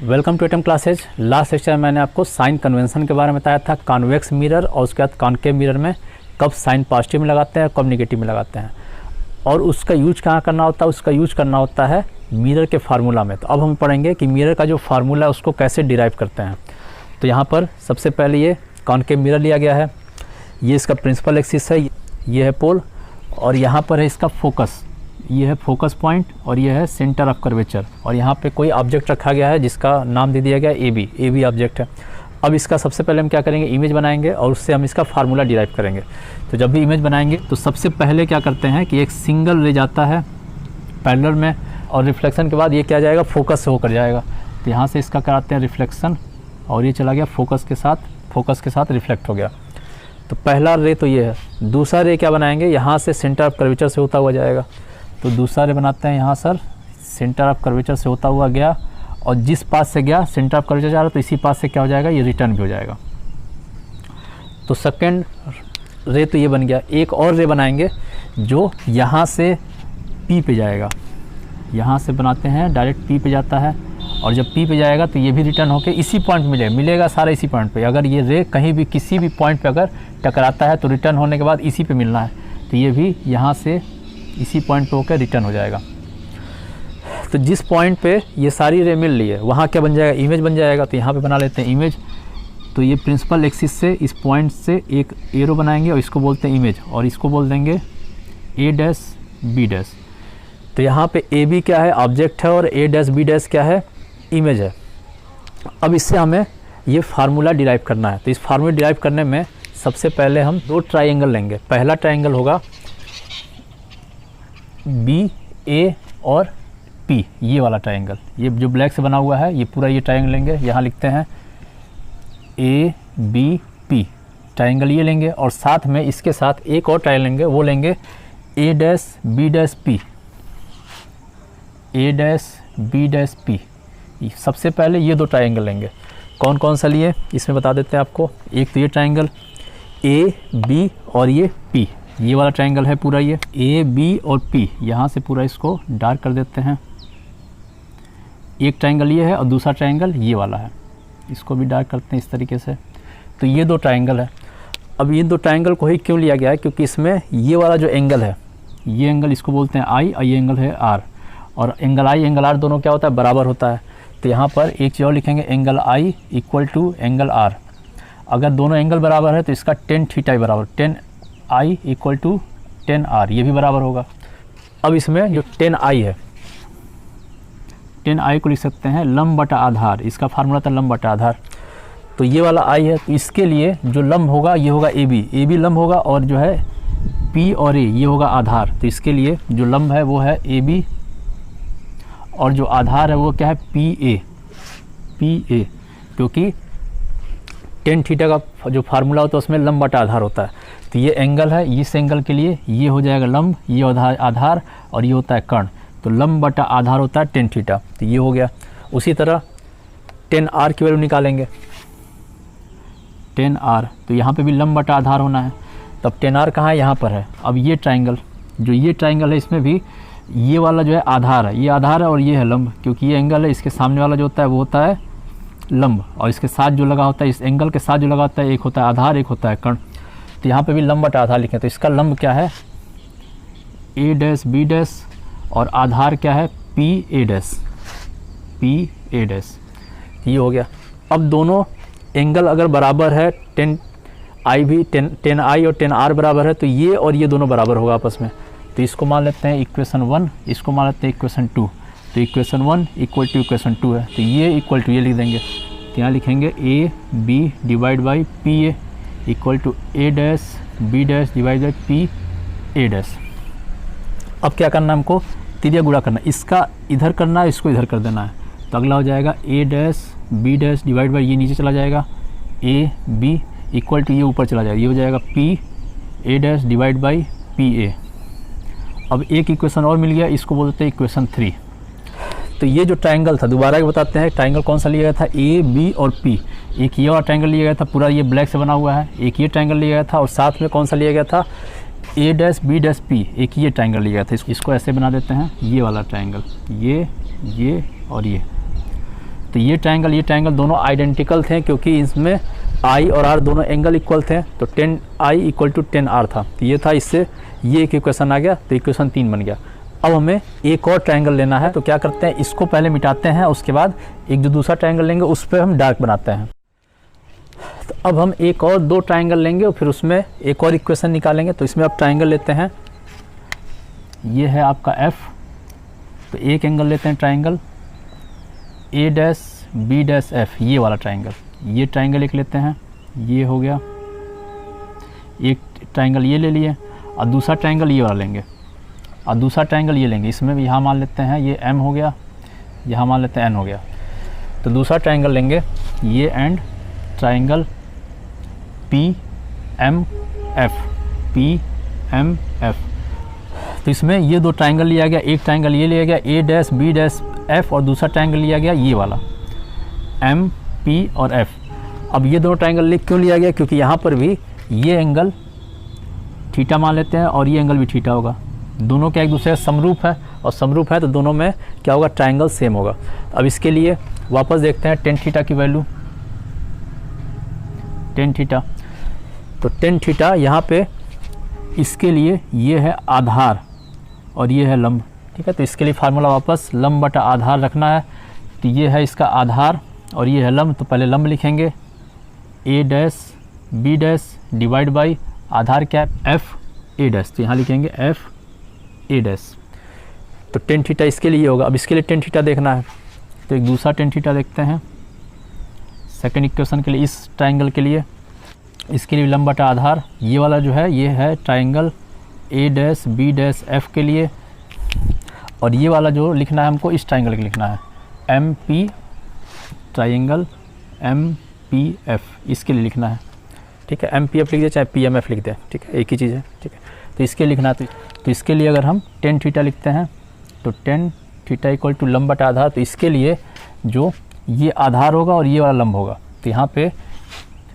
Welcome to atom classes. Last lecture में मैंने आपको साइन कन्वेंशन के बारे में बताया था, कॉन्वेक्स मिरर और उसके बाद कॉनकेव मिरर में कब साइन पॉजिटिव में लगाते हैं, कब निगेटिव में लगाते हैं और उसका यूज कहाँ करना होता है। उसका यूज करना होता है मिरर के फार्मूला में। तो अब हम पढ़ेंगे कि मिरर का जो फार्मूला है उसको कैसे डिराइव करते हैं। तो यहाँ पर सबसे पहले ये कॉनकेव मिरर लिया गया है, ये इसका प्रिंसिपल एक्सिस है, ये है पोल और यहाँ पर है इसका फोकस, ये है फोकस पॉइंट और ये है सेंटर ऑफ कर्वेचर और यहाँ पे कोई ऑब्जेक्ट रखा गया है जिसका नाम दे दिया गया है ए बी ऑब्जेक्ट है। अब इसका सबसे पहले हम क्या करेंगे, इमेज बनाएंगे और उससे हम इसका फार्मूला डिराइव करेंगे। तो जब भी इमेज बनाएंगे तो सबसे पहले क्या करते हैं कि एक सिंगल रे जाता है पैरेलल में और रिफ्लेक्शन के बाद ये क्या जाएगा, फोकस से होकर जाएगा। तो यहाँ से इसका कराते हैं रिफ्लेक्शन और ये चला गया फोकस के साथ रिफ्लेक्ट हो गया। तो पहला रे तो ये है। दूसरा रे क्या बनाएंगे, यहाँ से सेंटर ऑफ कर्वेचर से होता हुआ जाएगा। तो दूसरा रे बनाते हैं, यहाँ सर सेंटर ऑफ कर्वेचर से होता हुआ गया और जिस पास से गया सेंटर ऑफ कर्वेचर जा रहा तो इसी पास से क्या हो जाएगा, ये रिटर्न भी हो जाएगा। तो सेकंड रे तो ये बन गया। एक और रे बनाएंगे जो यहाँ से पी पे जाएगा, यहाँ से बनाते हैं डायरेक्ट पी पे जाता है और जब पी पे जाएगा तो ये भी रिटर्न होकर इसी पॉइंट मिलेगा सारा इसी पॉइंट पे। अगर ये रे कहीं भी किसी भी पॉइंट पे अगर टकराता है तो रिटर्न होने के बाद इसी पे मिलना है, तो ये भी यहाँ से इसी पॉइंट पे होकर रिटर्न हो जाएगा। तो जिस पॉइंट पे ये सारी रे मिल रही है वहाँ क्या बन जाएगा, इमेज बन जाएगा। तो यहाँ पे बना लेते हैं इमेज। तो ये प्रिंसिपल एक्सिस से इस पॉइंट से एक एरो बनाएंगे और इसको बोलते हैं इमेज और इसको बोल देंगे ए डैश बी डैश। तो यहाँ पे ए बी क्या है, ऑब्जेक्ट है और ए डैश बी डैश क्या है, इमेज है। अब इससे हमें ये फार्मूला डिराइव करना है। तो इस फार्मूला डिराइव करने में सबसे पहले हम दो ट्राइंगल लेंगे। पहला ट्राइंगल होगा बी ए और पी, ये वाला ट्राइंगल, ये जो ब्लैक से बना हुआ है ये पूरा ये ट्राइंगल लेंगे। यहाँ लिखते हैं ए बी पी ट्राइंगल ये लेंगे और साथ में इसके साथ एक और ट्राइंगल लेंगे, वो लेंगे ए dash B dash P, A dash B dash P. सबसे पहले ये दो ट्राइंगल लेंगे। कौन कौन सा लिए इसमें बता देते हैं आपको। एक तो ये ट्राइंगल ए बी और ये पी, ये वाला ट्राइंगल है पूरा, ये ए बी और पी। यहाँ से पूरा इसको डार्क कर देते हैं। एक ट्राइंगल ये है और दूसरा ट्राइंगल ये वाला है, इसको भी डार्क करते हैं इस तरीके से। तो ये दो ट्राइंगल है। अब ये दो ट्राइंगल को ही क्यों लिया गया है, क्योंकि इसमें ये वाला जो एंगल है, ये एंगल इसको बोलते हैं आई और ये एंगल है आर, और एंगल आई एंगल आर दोनों क्या होता है, बराबर होता है। तो यहाँ पर एक चीज़ और लिखेंगे, angle I equal to angle R. अगर दोनों एंगल बराबर है तो इसका टेन थीटा बराबर, tan I equal to tan R, ये भी बराबर होगा। अब इसमें जो टेन आई है, टेन आई को लिख सकते हैं लंब बटा आधार, इसका फार्मूला था लंब बटा आधार। तो ये वाला आई है, तो इसके लिए जो लंब होगा ये होगा ए बी लंब होगा और जो है पी और ए ये होगा आधार। तो इसके लिए जो लंब है वो है ए बी और जो आधार है वो क्या है, पी ए, क्योंकि टेन थीटा का जो फार्मूला होता है उसमें लंब बटा आधार होता है। तो ये एंगल है, इस एंगल के लिए ये हो जाएगा लंब, ये आधार और ये होता है कर्ण। तो लंब बटा आधार होता है टेन थीटा, तो ये हो गया। उसी तरह टेन आर की वैल्यू निकालेंगे, टेन आर, तो यहाँ पे भी लंब बटा आधार होना है। तब टेन आर कहाँ है, यहाँ पर है। अब ये ट्राइंगल, जो ये ट्राइंगल है इसमें भी ये वाला जो है आधार है, ये आधार है और ये है लंब, क्योंकि ये एंगल है, इसके सामने वाला जो होता है वो होता है लंब और इसके साथ जो लगा होता है, इस एंगल के साथ जो लगा होता है, एक होता है आधार एक होता है कर्ण। तो यहाँ पे भी लंब बटा आधार लिखें। तो इसका लंब क्या है, ए डैश बी डैश और आधार क्या है, पी ए डैश, ये हो गया। अब दोनों एंगल अगर बराबर है, टेन आई और टेन आर बराबर है, तो ये और ये दोनों बराबर होगा आपस में। तो इसको मान लेते हैं इक्वेशन 1, इसको मान लेते हैं इक्वेशन 2। तो इक्वेशन 1 इक्वल टू इक्वेशन 2 है, तो ये इक्वल टू ये लिख देंगे। तो यहाँ लिखेंगे A B divide by P A equal to A dash B dash divide by P A dash. अब क्या करना है, हमको तिरिया गुणा करना है, इसका इधर करना है, इसको इधर कर देना है। तो अगला हो जाएगा a dash B dash divide by, ये नीचे चला जाएगा, ए बी इक्वल टू ये ऊपर चला जाएगा, ये हो जाएगा P A dash divide by P ए। अब एक इक्वेशन और मिल गया, इसको बोलते हैं इक्वेशन 3। तो ये जो ट्राइंगल था, दोबारा बताते हैं ट्राइंगल कौन सा लिया गया था, ए बी और पी। एक ये वाला ट्राइंगल लिया गया था, पूरा ये ब्लैक से बना हुआ है। एक ये ट्राइंगल लिया गया था और साथ में कौन सा लिया गया था, ए डैश बी डैश पी, एक ये ट्राइंगल लिया गया था। इसको ऐसे बना देते हैं, ये वाला ट्राइंगल, ये और ये। तो ये ट्रायंगल दोनों आइडेंटिकल थे, क्योंकि इसमें आई और आर दोनों एंगल इक्वल थे, तो 10i इक्वल टू 10r था। तो ये था, इससे ये एक इक्वेशन आ गया, तो इक्वेशन 3 बन गया। अब हमें एक और ट्रायंगल लेना है, तो क्या करते हैं, इसको पहले मिटाते हैं, उसके बाद एक जो दूसरा ट्रायंगल लेंगे उस पर हम डार्क बनाते हैं। तो अब हम एक और 2 ट्रायंगल लेंगे और फिर उसमें एक और इक्वेशन निकालेंगे। तो इसमें अब ट्रायंगल लेते हैं, ये है आपका f, तो एक एंगल लेते हैं triangle a dash b dash f, ये वाला ट्रायंगल, ये ट्रायंगल एक लेते हैं, ये हो गया एक ट्रायंगल, ये ले लिए, और दूसरा ट्रायंगल ये वाला लेंगे, और दूसरा ट्रायंगल ये लेंगे। इसमें भी यहाँ मान लेते हैं ये m हो गया, यहाँ मान लेते हैं n हो गया। तो दूसरा ट्रायंगल लेंगे ये एंड ट्रायंगल PMF। तो इसमें ये 2 ट्रायंगल लिया गया, एक ट्रायंगल ये लिया गया a dash b dash f, और दूसरा ट्रायंगल लिया गया ये वाला M P और F। अब ये दोनों ट्रायंगल क्यों लिया गया, क्योंकि यहाँ पर भी ये एंगल थीटा मान लेते हैं और ये एंगल भी थीटा होगा, दोनों का एक दूसरे का समरूप है, और समरूप है तो दोनों में क्या होगा, ट्रायंगल सेम होगा। अब इसके लिए वापस देखते हैं टेन थीटा की वैल्यू, टेन थीटा, तो टेन थीटा यहाँ पे इसके लिए ये है आधार और ये है लंब, ठीक है। तो इसके लिए फार्मूला वापस लंब बटा आधार रखना है, तो ये है इसका आधार और ये है लंब। तो पहले लंब लिखेंगे a dash b dash divide by आधार क्या है f a डैश, तो यहाँ लिखेंगे f a डैश। तो टेन थीटा इसके लिए होगा। अब इसके लिए टेन थीटा देखना है, तो एक दूसरा टेन थीटा देखते हैं सेकेंड इक्वेशन के लिए, इस ट्रायंगल के लिए। इसके लिए लंब बटा आधार, ये वाला जो है ये है triangle a dash b dash f के लिए, और ये वाला जो लिखना है हमको इस ट्रायंगल के लिखना है MP ट्रायंगल MPF, इसके लिए लिखना है, ठीक है। MPF लिख दे चाहे PMF लिख दे, ठीक है, एक ही चीज़ है, ठीक है। तो इसके लिखना है, तो इसके लिए अगर हम टेन थीटा लिखते हैं तो टेन थीटा इक्वल टू लंब बटा आधार। तो इसके लिए जो ये आधार होगा और ये वाला लंब होगा, तो यहाँ पे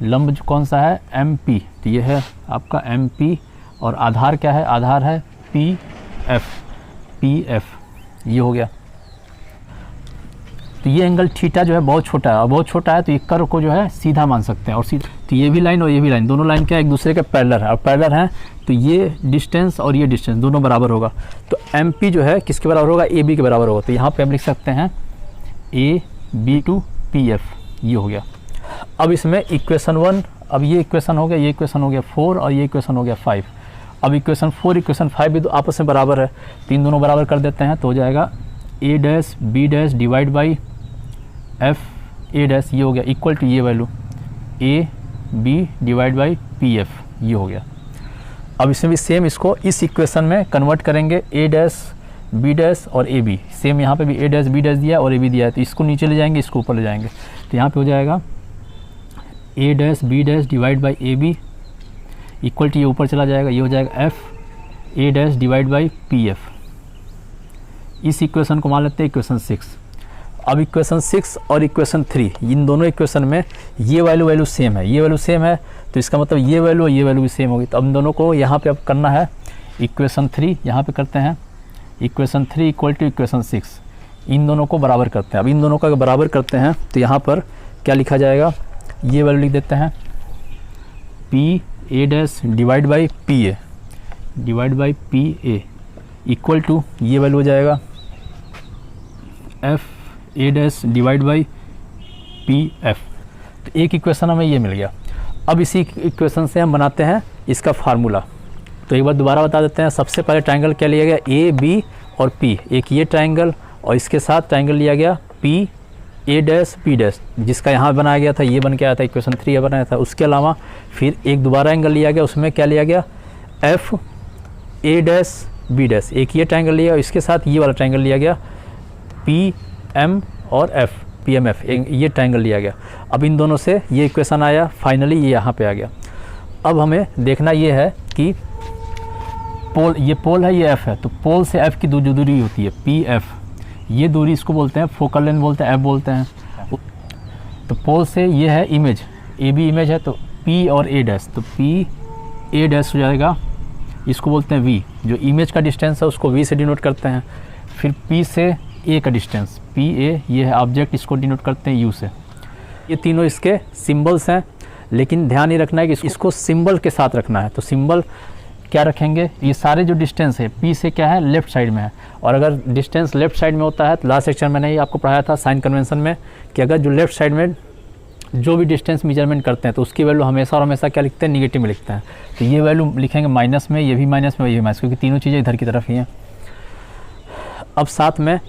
लंब जो कौन सा है MP, तो ये है आपका MP, और आधार क्या है, आधार है PF, ये हो गया। तो ये एंगल थीटा जो है बहुत छोटा है, और बहुत छोटा है तो ये कर्व को जो है सीधा मान सकते हैं, और सीधा, तो ये भी लाइन और ये भी लाइन, दोनों लाइन क्या है, एक दूसरे के पैरेलल है, और पैरेलल है तो ये डिस्टेंस और ये डिस्टेंस दोनों बराबर होगा। तो MP जो है किसके बराबर होगा, AB के बराबर होगा। तो यहाँ पे हम लिख सकते हैं AB टू PF, ये हो गया। अब इसमें इक्वेशन 1, अब ये इक्वेशन हो गया, ये इक्वेशन हो गया 4 और ये इक्वेशन हो गया 5। अब इक्वेशन 4 इक्वेशन 5 भी तो आपस में बराबर है, तीन दोनों बराबर कर देते हैं, तो हो जाएगा a dash b dash divide by f a dash, ये हो गया इक्वल टू ये value a b divide by pf, ये हो गया। अब इसमें भी सेम इसको इस इक्वेशन में कन्वर्ट करेंगे, a डैश b डैश और a b, सेम यहाँ पे भी a डैश b डैश दिया और a b दिया है, तो इसको नीचे ले जाएंगे, इसको ऊपर ले जाएंगे, तो यहाँ पे हो जाएगा a dash b dash divide by a b equal to ये ऊपर चला जाएगा, ये हो जाएगा f a dash divide by pf। इस इक्वेशन को मान लेते हैं इक्वेशन 6। अब इक्वेशन 6 और इक्वेशन 3, इन दोनों इक्वेशन में ये वैल्यू सेम है, ये वैल्यू सेम है, तो इसका मतलब ये वैल्यू और ये वैल्यू भी सेम होगी। तो अब इन दोनों को यहाँ पे अब करना है इक्वेशन 3, यहाँ पे करते हैं इक्वेशन 3 इक्वल टू इक्वेशन 6, इन दोनों को बराबर करते हैं। अब इन दोनों का बराबर करते हैं तो यहाँ पर क्या लिखा जाएगा, ये वैल्यू लिख देते हैं P A dash divide by P A divide by P A equal to ये वैल्यू हो जाएगा F A dash divide by P F. तो एक इक्वेशन हमें ये मिल गया। अब इसी इक्वेशन से हम बनाते हैं इसका फार्मूला। तो एक बार दोबारा बता देते हैं। सबसे पहले ट्रायंगल क्या लिया गया, ए बी और पी, एक ये ट्रायंगल और इसके साथ ट्रायंगल लिया गया P A dash B dash, जिसका यहाँ बनाया गया था, ये बन के आया था इक्वेशन 3 बनाया था। उसके अलावा फिर एक दोबारा एंगल लिया गया, उसमें क्या लिया गया F A dash B dash, एक ये ट्रायंगल लिया, इसके साथ ये वाला ट्रायंगल लिया गया पी एम और एफ पी एम एफ, ये ट्रायंगल लिया गया। अब इन दोनों से ये इक्वेशन आया, फाइनली ये यहाँ पे आ गया। अब हमें देखना ये है कि पोल, ये पोल है, ये एफ है, तो पोल से एफ की जो दूरी होती है पी एफ, ये दूरी इसको बोलते हैं फोकल लेंथ बोलते हैं, एफ बोलते हैं। तो पोल से ये है इमेज, ए बी इमेज है, तो पी और ए डैश, तो पी ए डैश हो जाएगा, इसको बोलते हैं वी, जो इमेज का डिस्टेंस है उसको वी से डिनोट करते हैं। फिर पी से ए का डिस्टेंस, पी ए ये है ऑब्जेक्ट, इसको डिनोट करते हैं यू से। ये तीनों इसके सिंबल्स हैं, लेकिन ध्यान ये रखना है कि इसको सिंबल के साथ रखना है। तो सिंबल क्या रखेंगे, ये सारे जो डिस्टेंस है पी से क्या है लेफ्ट साइड में है, और अगर डिस्टेंस लेफ्ट साइड में होता है तो लास्ट सेक्शन मैंने ही आपको पढ़ाया था साइन कन्वेंशन में कि अगर जो लेफ्ट साइड में जो भी डिस्टेंस मेजरमेंट करते हैं तो उसकी वैल्यू हमेशा और हमेशा क्या लिखते हैं, निगेटिव में लिखते हैं। तो ये वैल्यू लिखेंगे माइनस में, ये भी माइनस में, ये भी माइनस, क्योंकि तीनों चीज़ें इधर की तरफ ही हैं। अब साथ में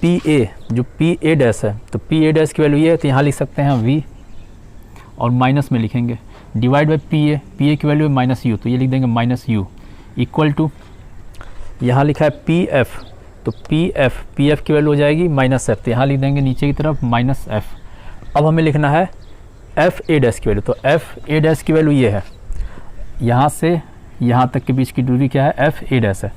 पी ए, जो पी ए डैश है, तो पी ए डैश की वैल्यू ये है, तो यहाँ लिख सकते हैं वी और माइनस में लिखेंगे डिवाइड बाई पी ए की वैल्यू है माइनस यू, तो ये लिख देंगे माइनस यू इक्वल टू, यहाँ लिखा है पी एफ, तो पी एफ की वैल्यू हो जाएगी माइनस एफ, तो यहाँ लिख देंगे नीचे की तरफ माइनस एफ। अब हमें लिखना है एफ ए डैश की वैल्यू, तो एफ ए डैश की वैल्यू ये है, यहाँ से यहाँ तक के बीच की दूरी क्या है, एफ ए डैश है।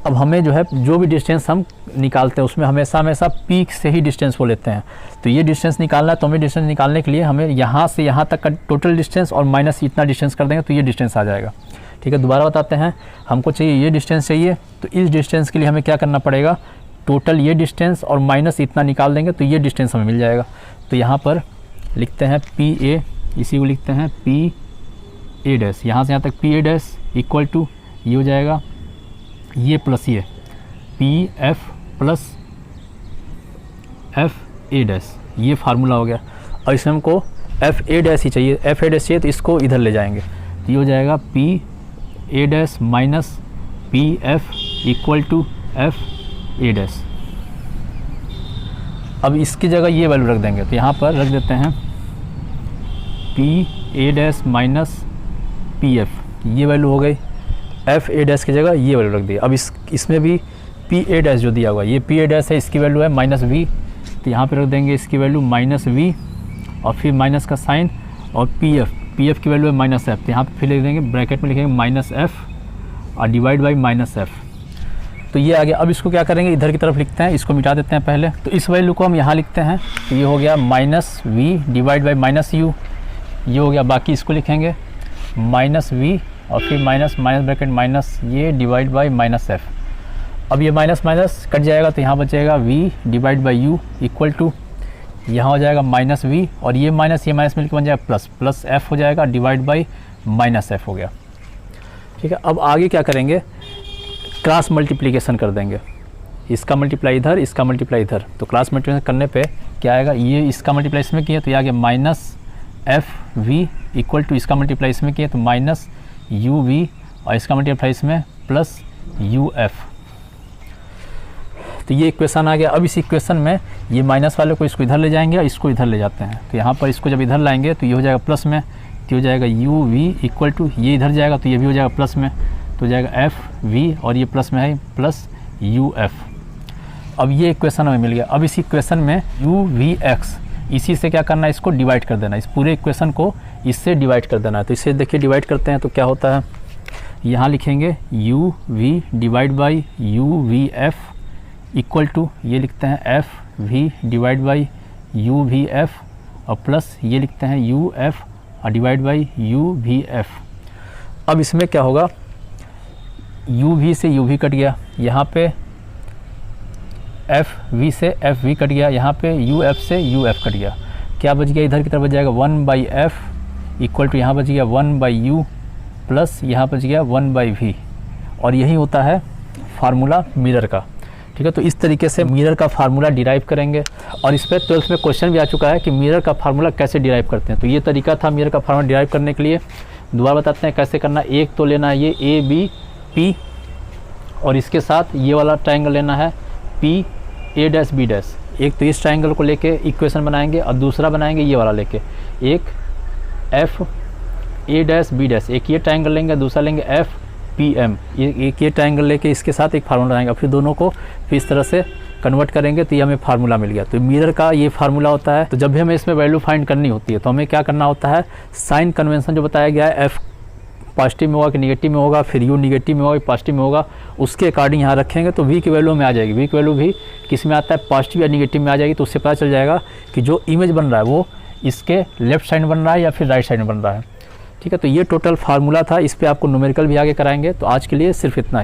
अब हमें जो है जो भी डिस्टेंस हम निकालते हैं उसमें हमेशा पीक से ही डिस्टेंस को लेते हैं। तो ये डिस्टेंस निकालना है, तो हमें डिस्टेंस निकालने के लिए हमें यहाँ से यहाँ तक का टोटल डिस्टेंस और माइनस इतना डिस्टेंस कर देंगे तो ये डिस्टेंस आ जाएगा। ठीक है, दोबारा बताते हैं, हमको चाहिए ये डिस्टेंस चाहिए, तो इस डिस्टेंस के लिए हमें क्या करना पड़ेगा, टोटल ये डिस्टेंस और माइनस इतना निकाल देंगे तो ये डिस्टेंस हमें मिल जाएगा। तो यहाँ पर लिखते हैं पी ए, इसी को लिखते हैं पी ए डैश, यहाँ से यहाँ तक P A dash equal to ये हो जाएगा ये प्लस ये P F plus F A dash, ये फार्मूला हो गया। और इसमें हमको एफ ए डैश ही चाहिए, एफ ए डैश चाहिए तो इसको इधर ले जाएंगे, तो ये हो जाएगा P A dash minus P F equal to F A dash. अब इसकी जगह ये वैल्यू रख देंगे, तो यहाँ पर रख देते हैं P A dash minus P F, ये वैल्यू हो गई, एफ ए डैश की जगह ये वैल्यू रख दी। अब इसमें भी पी ए डैश जो दिया हुआ है, ये पी ए डैश है, इसकी वैल्यू है माइनस वी, तो यहाँ पे रख देंगे इसकी वैल्यू माइनस वी और फिर माइनस का साइन, और पी एफ की वैल्यू है माइनस एफ, तो यहाँ पे फिर लिख देंगे ब्रैकेट में लिखेंगे माइनस एफ और डिवाइड बाई माइनस एफ। तो ये आ गया। अब इसको क्या करेंगे, इधर की तरफ लिखते हैं, इसको मिटा देते हैं पहले, तो इस वैल्यू को हम यहाँ लिखते हैं, तो ये हो गया minus V divide by minus U, ये हो गया। बाकी इसको लिखेंगे माइनस वी और फिर माइनस ब्रैकेट माइनस ये डिवाइड बाई माइनस एफ। अब ये माइनस कट जाएगा तो यहाँ बचेगा v divide by U equal to, यहाँ हो जाएगा माइनस वी और ये माइनस मिलकर बन जाएगा प्लस एफ हो जाएगा डिवाइड बाई माइनस एफ हो गया। ठीक है, अब आगे क्या करेंगे, क्रॉस मल्टीप्लिकेशन कर देंगे, इसका मल्टीप्लाई इधर, इसका मल्टीप्लाई इधर, तो क्रॉस मल्टीप्लिकेशन करने पे क्या आएगा, ये इसका मल्टीप्लाई इसमें किया तो ये आ गया minus F V equal to, इसका मल्टीप्लाई इसमें किया तो माइनस यू वी और इसका मल्टीप्लाई इसमें प्लस यू एफ। तो ये इक्वेशन आ गया। अब इस इक्वेशन में ये माइनस वाले को इसको इधर ले जाएंगे और इसको इधर ले जाते हैं, तो यहाँ पर इसको जब इधर लाएंगे तो ये हो जाएगा प्लस में, तो हो जाएगा यू वी इक्वल टू, ये इधर जाएगा तो ये भी हो जाएगा प्लस में, तो हो जाएगा एफ वी और ये प्लस में है प्लस यू एफ। अब ये इक्वेशन हमें मिल गया। अब इस इक्वेशन में यू वी एक्स, इसी से क्या करना है, इसको डिवाइड कर देना, इस पूरे इक्वेशन को इससे डिवाइड कर देना है। तो इसे देखिए डिवाइड करते हैं तो क्या होता है, यहाँ लिखेंगे U V divide by U V F equal to, ये लिखते हैं F V divide by U V F और प्लस ये लिखते हैं यू एफ और divide by U V F. अब इसमें क्या होगा, यू वी से यू वी कट गया, यहाँ पे एफ वी से एफ वी कट गया, यहाँ पे यू एफ से यू एफ कट गया, क्या बच गया, इधर की तरफ बच जाएगा 1 बाई एफ इक्वल टू, यहाँ बच गया 1 बाई यू प्लस यहाँ बच गया 1 बाई वी, और यही होता है फार्मूला मिरर का। ठीक है, तो इस तरीके से मिरर का फार्मूला डिराइव करेंगे। और इस पर 12th में क्वेश्चन भी आ चुका है कि मिरर का फार्मूला कैसे डिराइव करते हैं। तो ये तरीका था मिरर का फार्मूला डिराइव करने के लिए। दोबारा बताते हैं कैसे करना। एक तो लेना है ये ए बी पी और इसके साथ ये वाला ट्रायंगल लेना है P A dash B dash. एक तो इस ट्रायंगल को लेके इक्वेशन बनाएंगे और दूसरा बनाएंगे ये वाला लेके, एक F A dash B dash, एक ये ट्रायंगल लेंगे, दूसरा लेंगे एफ पी एम, एक ये ट्रायंगल लेके इसके साथ एक फार्मूला बनाएंगे, फिर दोनों को फिर इस तरह से कन्वर्ट करेंगे तो ये हमें फार्मूला मिल गया। तो मिरर का ये फार्मूला होता है। तो जब भी हमें इसमें वैल्यू फाइंड करनी होती है तो हमें क्या करना होता है, साइन कन्वेंशन जो बताया गया है, एफ पॉजिटिव में होगा कि निगेटिव में होगा, फिर यू निगेटिव में होगा कि पॉजिटिव में होगा, उसके अकॉर्डिंग यहाँ रखेंगे तो वी की वैल्यू में आ जाएगी। वी की वैल्यू भी किस में आता है, पॉजिटिव या निगेटिव में आ जाएगी। तो उससे पता चल जाएगा कि जो इमेज बन रहा है वो इसके लेफ्ट साइड में बन रहा है या फिर राइट साइड में बन रहा है। ठीक है, तो ये टोटल फार्मूला था। इस पे आपको न्यूमेरिकल भी आगे कराएंगे। तो आज के लिए सिर्फ इतना ही।